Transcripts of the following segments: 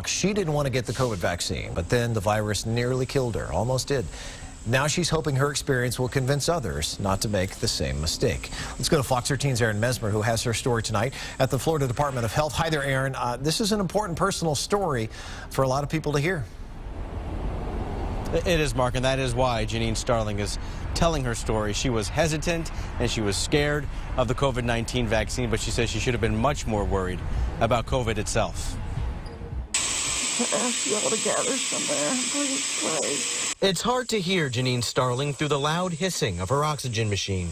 She didn't want to get the COVID vaccine, but then the virus nearly killed her, almost did. Now she's hoping her experience will convince others not to make the same mistake. Let's go to Fox 13's Erin Mesmer, who has her story tonight at the Florida Department of Health. Hi there, Erin. This is an important personal story for a lot of people to hear. It is, Mark, and that is why Ganeene Starling is telling her story. She was hesitant and she was scared of the COVID-19 vaccine, but she says she should have been much more worried about COVID itself. Ask you all to gather somewhere. Please pray. It's hard to hear Ganeene Starling through the loud hissing of her oxygen machine.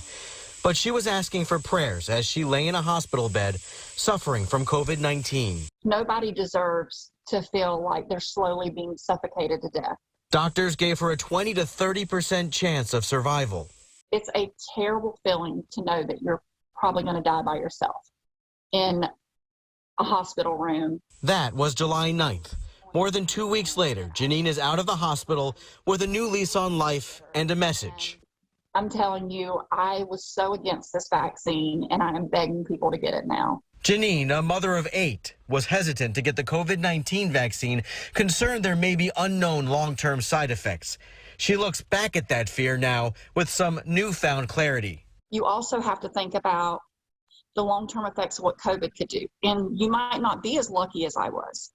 But she was asking for prayers as she lay in a hospital bed suffering from COVID-19. Nobody deserves to feel like they're slowly being suffocated to death. Doctors gave her a 20 to 30% chance of survival. It's a terrible feeling to know that you're probably going to die by yourself in a hospital room. That was July 9th. More than 2 weeks later, Ganeene is out of the hospital with a new lease on life and a message. I'm telling you, I was so against this vaccine, and I am begging people to get it now. Ganeene, a mother of 8, was hesitant to get the COVID-19 vaccine, concerned there may be unknown long-term side effects. She looks back at that fear now with some newfound clarity. You also have to think about the long-term effects of what COVID could do. And you might not be as lucky as I was.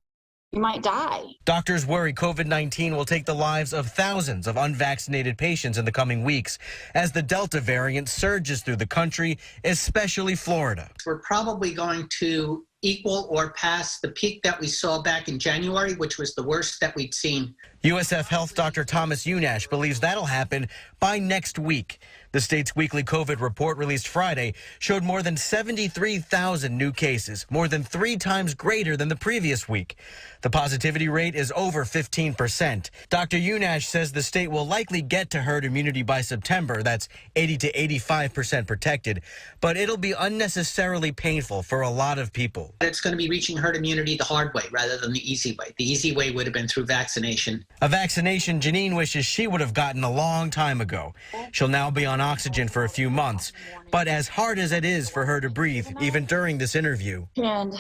You might die. Doctors worry COVID-19 will take the lives of thousands of unvaccinated patients in the coming weeks as the Delta variant surges through the country, especially Florida. We're probably going to equal or pass the peak that we saw back in January, which was the worst that we'd seen. USF Health Dr. Thomas Unash believes that'll happen by next week. The state's weekly COVID report released Friday showed more than 73,000 new cases, more than 3 times greater than the previous week. The positivity rate is over 15%. Dr. Unash says the state will likely get to herd immunity by September. That's 80 to 85% protected, but it'll be unnecessarily painful for a lot of people. It's going to be reaching herd immunity the hard way rather than the easy way. The easy way would have been through vaccination. A vaccination Ganeene wishes she would have gotten a long time ago. She'll now be on oxygen for a few months, but as hard as it is for her to breathe, even during this interview. And,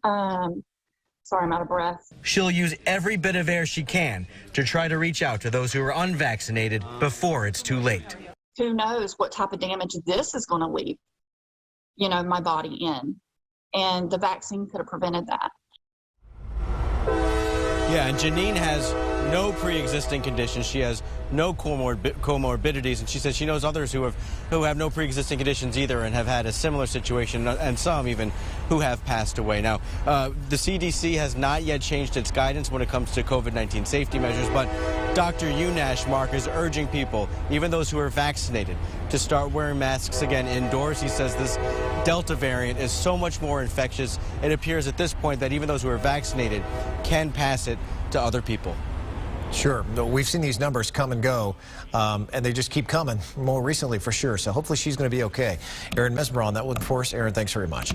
sorry, I'm out of breath. She'll use every bit of air she can to try to reach out to those who are unvaccinated before it's too late. Who knows what type of damage this is going to leave, my body in. And the vaccine could have prevented that. Yeah, and Ganeene has no pre-existing conditions. She has no comorbidities, and she says she knows others who have no pre-existing conditions either and have had a similar situation, and some even who have passed away. Now, the CDC has not yet changed its guidance when it comes to COVID-19 safety measures, but Dr. Unash, Mark, is urging people, even those who are vaccinated, to start wearing masks again indoors. He says this Delta variant is so much more infectious. It appears at this point that even those who are vaccinated can pass it to other people. Sure. We've seen these numbers come and go, and they just keep coming more recently for sure. So hopefully she's going to be okay. Erin Mesmer on that one for us. Erin, thanks very much.